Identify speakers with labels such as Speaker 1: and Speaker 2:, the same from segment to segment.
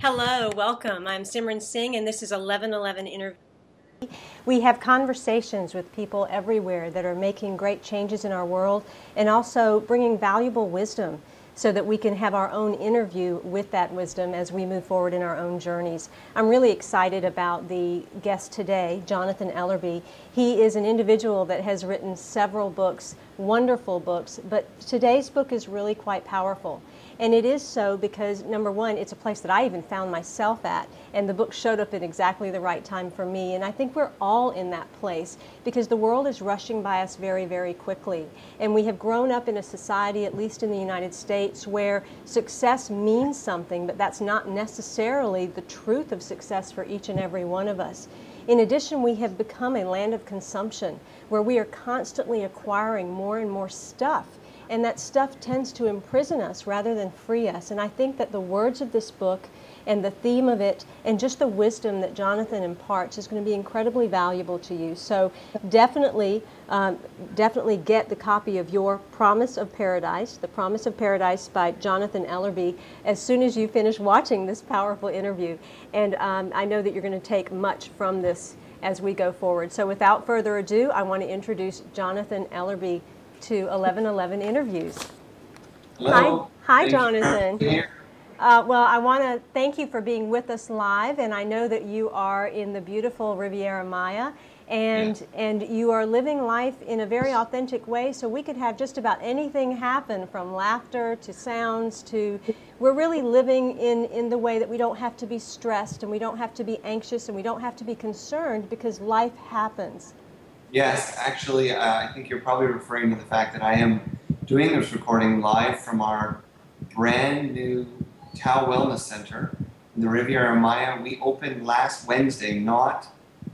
Speaker 1: Hello, welcome. I'm Simran Singh, and this is 1111 Interview. We have conversations with people everywhere that are making great changes in our world and also bringing valuable wisdom so that we can have our own interview with that wisdom as we move forward in our own journeys. I'm really excited about the guest today, Jonathan Ellerby. He is an individual that has written several books, wonderful books, but today's book is really quite powerful. And it is so because, number one, it's a place that I even found myself at, and the book showed up at exactly the right time for me. And I think we're all in that place because the world is rushing by us very, very quickly. And we have grown up in a society, at least in the United States, where success means something, but that's not necessarily the truth of success for each and every one of us. In addition, we have become a land of consumption where we are constantly acquiring more and more stuff. And that stuff tends to imprison us rather than free us. And I think that the words of this book and the theme of it and just the wisdom that Jonathan imparts is going to be incredibly valuable to you. So definitely get the copy of your Promise of Paradise, The Promise of Paradise by Jonathan Ellerby, as soon as you finish watching this powerful interview. And I know that you're going to take much from this as we go forward. So without further ado, I want to introduce Jonathan Ellerby to 1111 Interviews.
Speaker 2: Hello.
Speaker 1: Hi, Jonathan. Well, I want to thank you for being with us live, and I know that you are in the beautiful Riviera Maya, and you are living life in a very authentic way, so we could have just about anything happen, from laughter to sounds to, we're really living in the way that we don't have to be stressed, and we don't have to be anxious, and we don't have to be concerned because life happens.
Speaker 2: Yes, actually, I think you're probably referring to the fact that I am doing this recording live from our brand new Tao Wellness Center in the Riviera Maya. We opened last Wednesday, not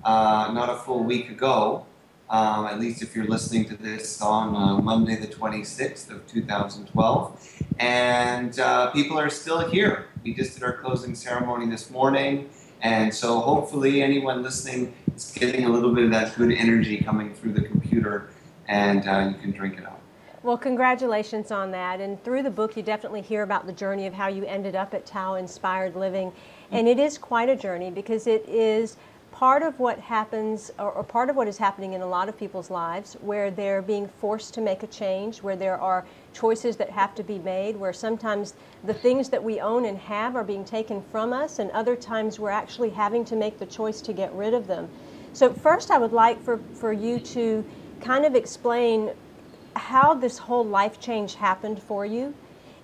Speaker 2: a full week ago, at least if you're listening to this on Monday the 26th of 2012. And people are still here. We just did our closing ceremony this morning. And so hopefully anyone listening is getting a little bit of that good energy coming through the computer, and you can drink it up.
Speaker 1: Well, congratulations on that. And through the book, you definitely hear about the journey of how you ended up at Tao Inspired Living. And it is quite a journey because it is part of what happens, or part of what is happening in a lot of people's lives, where they're being forced to make a change, where there are choices that have to be made, where sometimes the things that we own and have are being taken from us, and other times we're actually having to make the choice to get rid of them. So first I would like for you to kind of explain how this whole life change happened for you,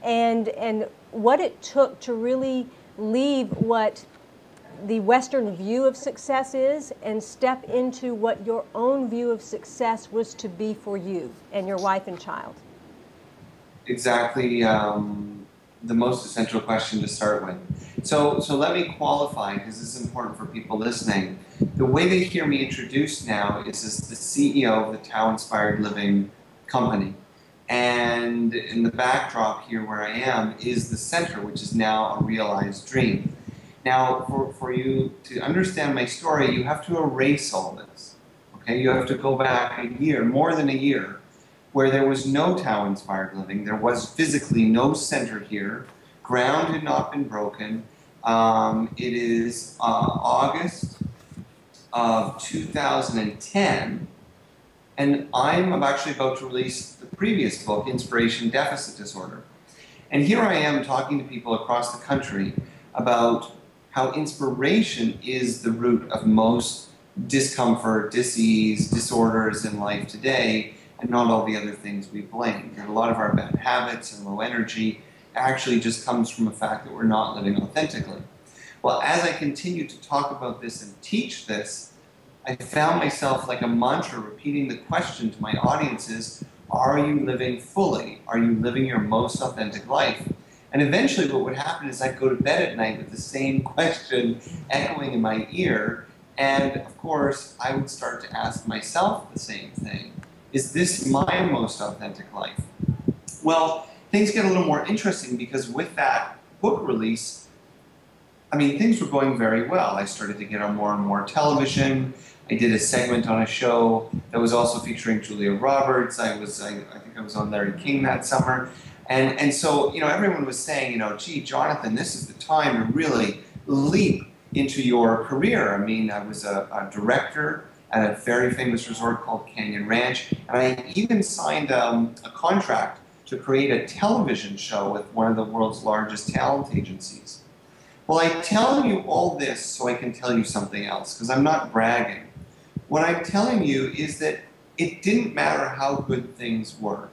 Speaker 1: and what it took to really leave what the Western view of success is and step into what your own view of success was to be for you and your wife and child.
Speaker 2: Exactly, the most essential question to start with. So let me qualify, because this is important for people listening. The way they hear me introduced now is as the CEO of the Tao Inspired Living company. And in the backdrop here where I am is the center, which is now a realized dream. Now, for you to understand my story, you have to erase all this. Okay, you have to go back a year, more than a year, where there was no Tao Inspired Living. There was physically no center here. Ground had not been broken. It is August of 2010, and I'm actually about to release the previous book, Inspiration Deficit Disorder. And here I am talking to people across the country about how inspiration is the root of most discomfort, disease, disorders in life today, and not all the other things we blame. And a lot of our bad habits and low energy actually just comes from the fact that we're not living authentically. Well, as I continue to talk about this and teach this, I found myself like a mantra repeating the question to my audiences: are you living fully? Are you living your most authentic life? And eventually what would happen is I'd go to bed at night with the same question echoing in my ear, and of course I would start to ask myself the same thing: is this my most authentic life? Well, things get a little more interesting because with that book release, I mean, things were going very well. I started to get on more and more television. I did a segment on a show that was also featuring Julia Roberts. I think I was on Larry King that summer. And so, you know, everyone was saying, you know, gee, Jonathan, this is the time to really leap into your career. I mean, I was a director at a very famous resort called Canyon Ranch, and I even signed a contract to create a television show with one of the world's largest talent agencies. Well, I tell you all this so I can tell you something else, because I'm not bragging. What I'm telling you is that it didn't matter how good things were.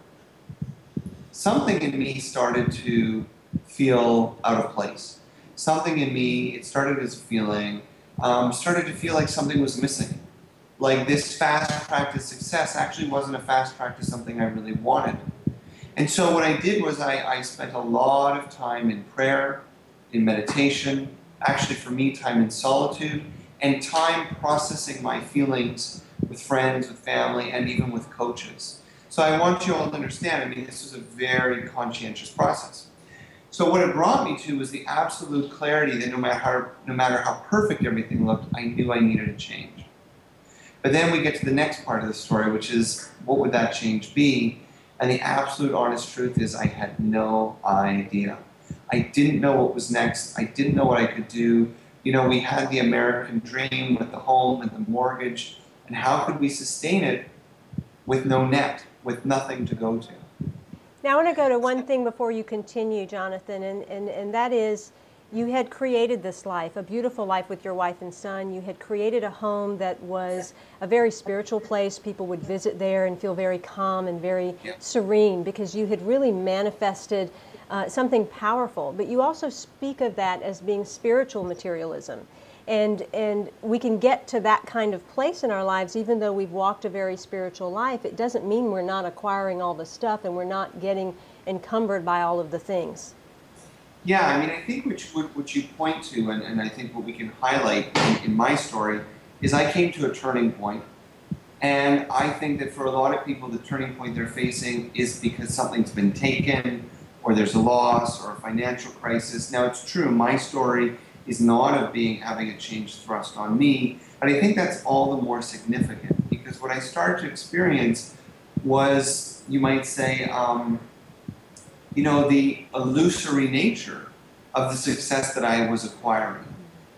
Speaker 2: Something in me started to feel out of place. Something in me, it started as a feeling, started to feel like something was missing. Like this fast track to success actually wasn't a fast track to something I really wanted. And so what I did was I spent a lot of time in prayer, in meditation, actually for me time in solitude, and time processing my feelings with friends, with family, and even with coaches. So I want you all to understand, I mean, this was a very conscientious process. So what it brought me to was the absolute clarity that no matter how perfect everything looked, I knew I needed a change. But then we get to the next part of the story, which is, what would that change be? And the absolute honest truth is I had no idea. I didn't know what was next. I didn't know what I could do. You know, we had the American dream with the home and the mortgage, and how could we sustain it with no net, with nothing to go to?
Speaker 1: Now I want to go to one thing before you continue, Jonathan, and that is, you had created this life, a beautiful life with your wife and son. You had created a home that was a very spiritual place. People would visit there and feel very calm and very serene, because you had really manifested something powerful. But you also speak of that as being spiritual materialism. And we can get to that kind of place in our lives even though we've walked a very spiritual life. It doesn't mean we're not acquiring all the stuff and we're not getting encumbered by all of the things.
Speaker 2: Yeah, I mean, I think what you point to, and I think what we can highlight in my story, is I came to a turning point. And I think that for a lot of people, the turning point they're facing is because something's been taken, or there's a loss, or a financial crisis. Now, it's true, my story is not of having a change thrust on me, but I think that's all the more significant, because what I started to experience was, you might say, you know, the illusory nature of the success that I was acquiring.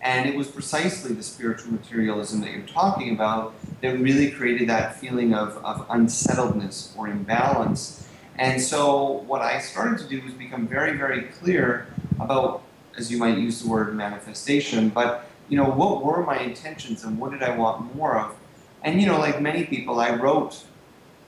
Speaker 2: And it was precisely the spiritual materialism that you're talking about that really created that feeling of unsettledness or imbalance. And so what I started to do was become very, very clear about, as you might use the word manifestation, but, you know, what were my intentions and what did I want more of? And, you know, like many people, I wrote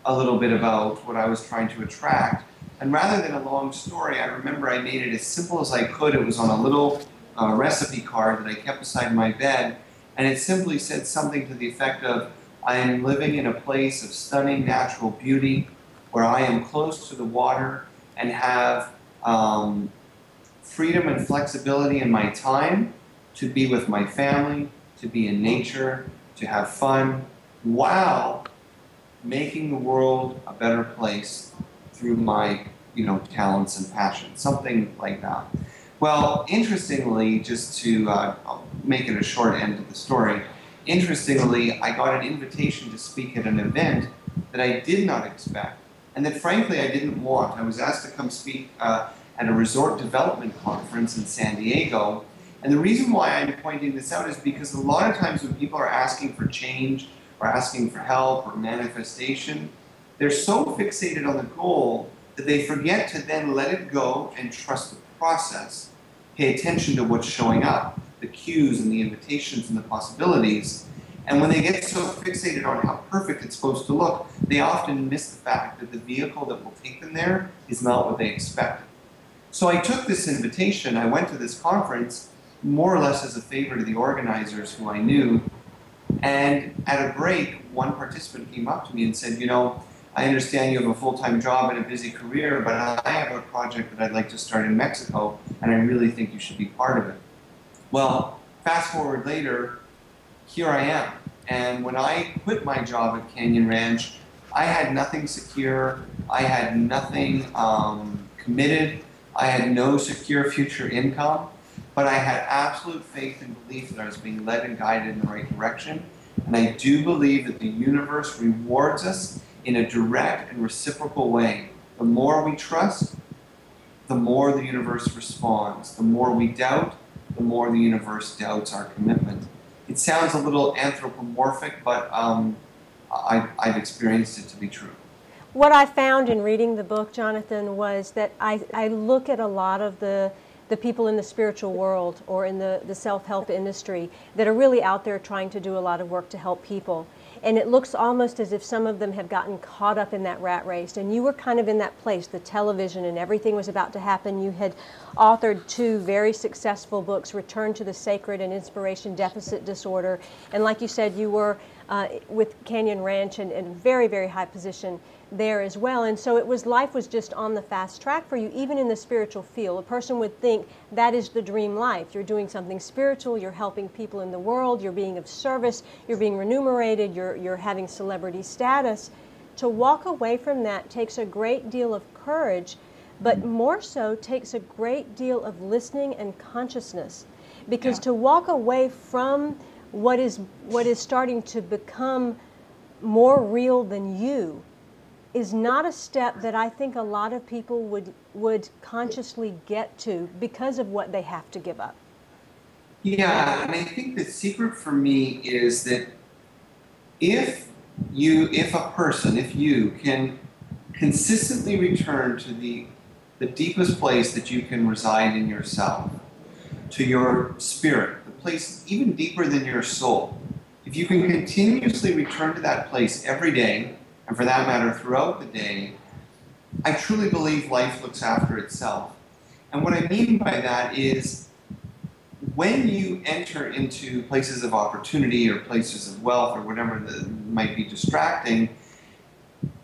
Speaker 2: a little bit about what I was trying to attract. And rather than a long story, I remember I made it as simple as I could. It was on a little recipe card that I kept beside my bed, and it simply said something to the effect of, I am living in a place of stunning natural beauty where I am close to the water and have freedom and flexibility in my time to be with my family, to be in nature, to have fun, while making the world a better place through my, you know, talents and passions, something like that. Well, interestingly, just to make it a short end to the story, interestingly, I got an invitation to speak at an event that I did not expect, and that frankly I didn't want. I was asked to come speak at a resort development conference in San Diego, and the reason why I'm pointing this out is because a lot of times when people are asking for change, or asking for help, or manifestation, they're so fixated on the goal that they forget to then let it go and trust the process. Pay attention to what's showing up, the cues and the invitations and the possibilities. And when they get so fixated on how perfect it's supposed to look, they often miss the fact that the vehicle that will take them there is not what they expected. So I took this invitation, I went to this conference, more or less as a favor to the organizers who I knew, and at a break, one participant came up to me and said, you know, I understand you have a full-time job and a busy career, but I have a project that I'd like to start in Mexico, and I really think you should be part of it. Well, fast forward later, here I am. And when I quit my job at Canyon Ranch, I had nothing secure, I had nothing committed, I had no secure future income, but I had absolute faith and belief that I was being led and guided in the right direction. And I do believe that the universe rewards us in a direct and reciprocal way. The more we trust, the more the universe responds. The more we doubt, the more the universe doubts our commitment. It sounds a little anthropomorphic, but I've experienced it to be true.
Speaker 1: What I found in reading the book, Jonathan, was that I look at a lot of the people in the spiritual world or in the self-help industry that are really out there trying to do a lot of work to help people. And it looks almost as if some of them have gotten caught up in that rat race. And you were kind of in that place, the television and everything was about to happen. You had authored 2 very successful books, Return to the Sacred and Inspiration Deficit Disorder. And like you said, you were with Canyon Ranch and in a very, very high position there as well. And so life was just on the fast track for you, even in the spiritual field. A person would think that is the dream life. You're doing something spiritual, you're helping people in the world, you're being of service, you're being remunerated, you're having celebrity status. To walk away from that takes a great deal of courage, but more so takes a great deal of listening and consciousness. Because to walk away from what is starting to become more real than you is not a step that I think a lot of people would consciously get to because of what they have to give up.
Speaker 2: Yeah, and I think the secret for me is that if you can consistently return to the deepest place that you can reside in yourself, to your spirit, the place even deeper than your soul, if you can continuously return to that place every day, and for that matter, throughout the day, I truly believe life looks after itself. And what I mean by that is when you enter into places of opportunity or places of wealth or whatever that might be distracting,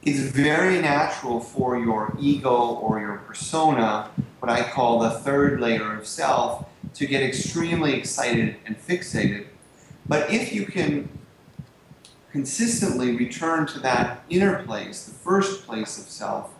Speaker 2: it's very natural for your ego or your persona, what I call the 3rd layer of self, to get extremely excited and fixated. But if you can consistently return to that inner place, the first place of self,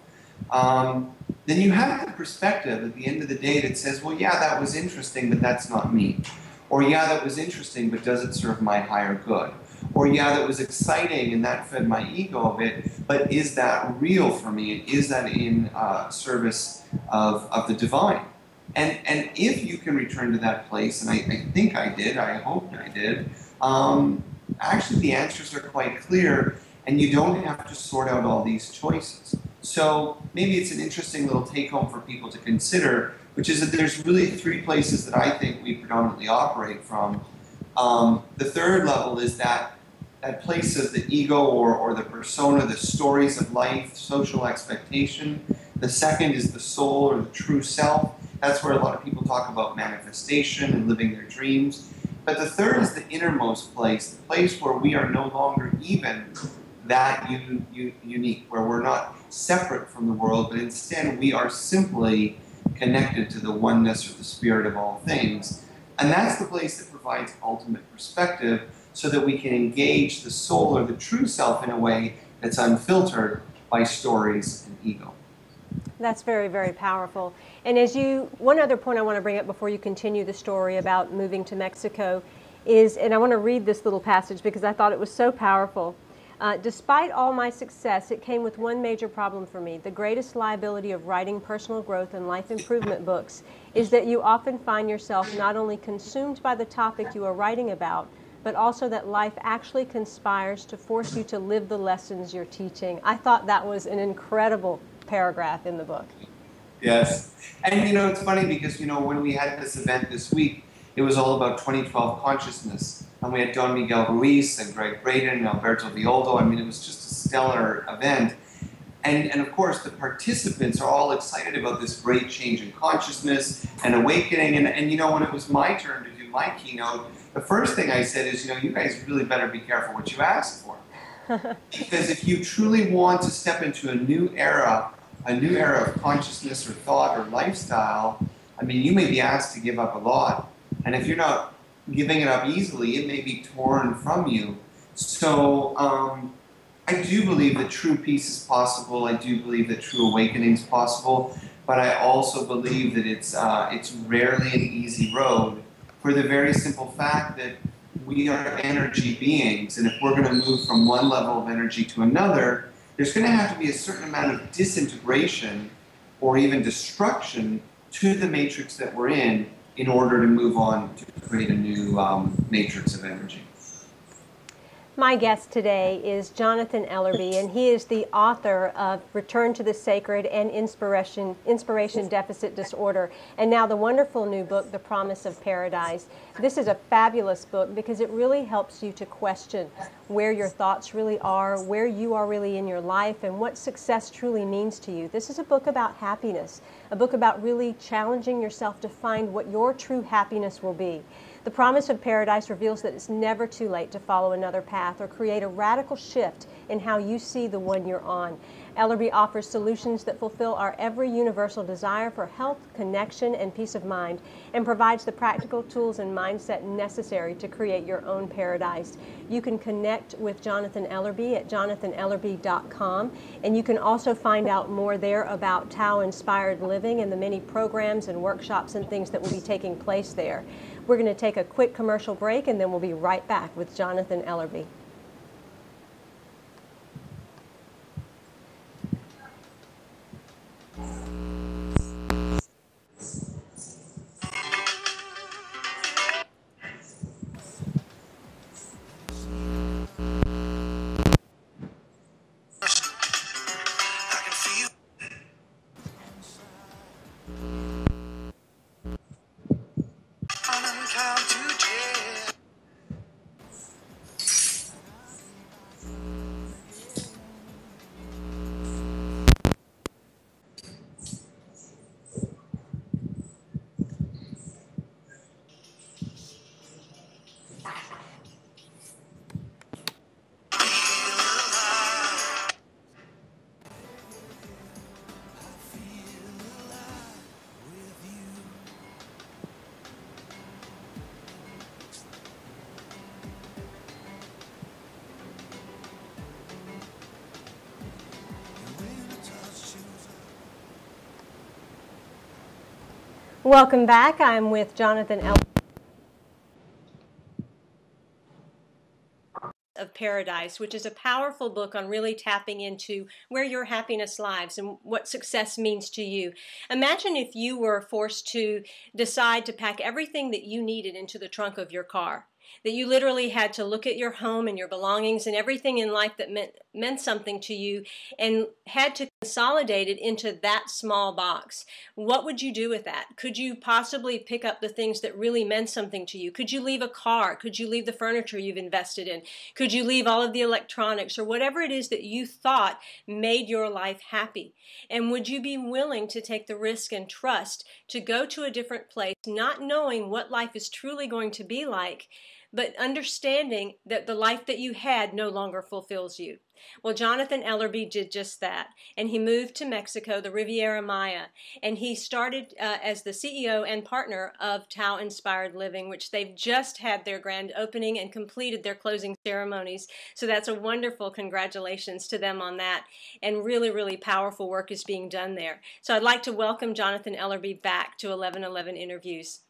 Speaker 2: then you have the perspective at the end of the day that says, well, yeah, that was interesting, but that's not me. Or, yeah, that was interesting, but does it serve my higher good? Or, yeah, that was exciting and that fed my ego a bit, but is that real for me? And is that in service of the divine? And if you can return to that place, and I think I did, I hope I did, actually the answers are quite clear, and you don't have to sort out all these choices. So maybe it's an interesting little take-home for people to consider, which is that there's really 3 places that I think we predominantly operate from. The 3rd level is that place of the ego or the persona, the stories of life, social expectation. The 2nd is the soul or the true self. That's where a lot of people talk about manifestation and living their dreams. But the 3rd is the innermost place, the place where we are no longer even that unique, where we're not separate from the world, but instead we are simply connected to the oneness or the spirit of all things. And that's the place that provides ultimate perspective so that we can engage the soul or the true self in a way that's unfiltered by stories and ego.
Speaker 1: That's very, very powerful. And one other point I want to bring up before you continue the story about moving to Mexico is, and I want to read this little passage because I thought it was so powerful. Despite all my success, it came with one major problem for me. The greatest liability of writing personal growth and life improvement books is that you often find yourself not only consumed by the topic you are writing about, but also that life actually conspires to force you to live the lessons you're teaching. I thought that was an incredible paragraph in the book.
Speaker 2: Yes. And it's funny because, when we had this event this week, it was all about 2012 consciousness. And we had Don Miguel Ruiz and Greg Braden and Alberto Violdo. I mean, it was just a stellar event. And of course, the participants are all excited about this great change in consciousness and awakening. And when it was my turn to do my keynote, the first thing I said is, you guys really better be careful what you ask for. Because if you truly want to step into a new era of consciousness or thought or lifestyle, I mean, you may be asked to give up a lot. And if you're not giving it up easily, it may be torn from you. So I do believe that true peace is possible. I do believe that true awakening is possible. But I also believe that it's rarely an easy road for the very simple fact that we are energy beings. And if we're going to move from one level of energy to another, there's going to have to be a certain amount of disintegration or even destruction to the matrix that we're in in order to move on to create a new matrix of energy.
Speaker 1: My guest today is Jonathan Ellerby, and he is the author of Return to the Sacred and Inspiration Deficit Disorder, and now the wonderful new book, The Promise of Paradise. This is a fabulous book because it really helps you to question where your thoughts really are, where you are really in your life, and what success truly means to you. This is a book about happiness, a book about really challenging yourself to find what your true happiness will be. The Promise of Paradise reveals that it's never too late to follow another path or create a radical shift in how you see the one you're on. Ellerby offers solutions that fulfill our every universal desire for health, connection, and peace of mind, and provides the practical tools and mindset necessary to create your own paradise. You can connect with Jonathan Ellerby at jonathanellerby.com, and you can also find out more there about Tao-inspired living and the many programs and workshops and things that will be taking place there. We're going to take a quick commercial break, and then we'll be right back with Jonathan Ellerby. Welcome back. I'm with Jonathan Ellerby of Paradise, which is a powerful book on really tapping into where your happiness lies and what success means to you. Imagine if you were forced to decide to pack everything that you needed into the trunk of your car, that you literally had to look at your home and your belongings and everything in life that meant something to you and had to consolidate it into that small box. What would you do with that? Could you possibly pick up the things that really meant something to you? Could you leave a car? Could you leave the furniture you've invested in? Could you leave all of the electronics or whatever it is that you thought made your life happy? And would you be willing to take the risk and trust to go to a different place, not knowing what life is truly going to be like, but understanding that the life that you had no longer fulfills you? Well, Jonathan Ellerby did just that, and he moved to Mexico, the Riviera Maya, and he started as the CEO and partner of Tao-inspired living, which they've just had their grand opening and completed their closing ceremonies. So that's a wonderful congratulations to them on that, and really, really powerful work is being done there. So I'd like to welcome Jonathan Ellerby back to 1111 Interviews.